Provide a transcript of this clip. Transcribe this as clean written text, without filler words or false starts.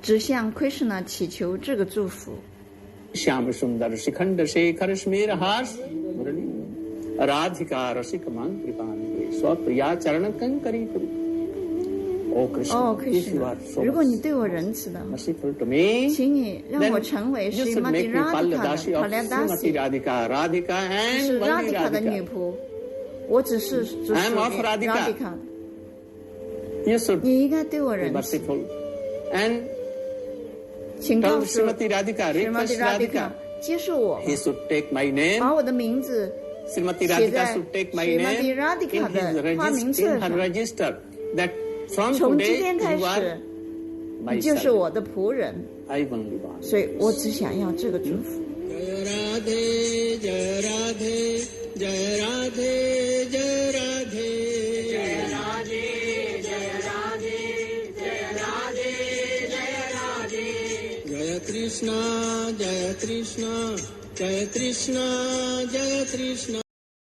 只向 Krishna 祈求这个祝福。 Shyam सुंदर शिखंड शेखर स्मेर हास मुरली राधिका रसिक मां कृपान स्वप्रिया चरण कंकरी कुरु ओ Krishna 如果你对我仁慈的，请你让我成为 Srimati Radhika 是 Radhika 的女仆，我只是属于 Radhika。 你应该对我仁慈，请告诉 Srimati Radhika 接受我，把我的名字写在 Srimati Radhika 的花名册上。从今天开始，你就是我的仆人，所以我只想要这个祝福。 Krishna, Jaya Krishna, Jaya Krishna, Jaya Krishna.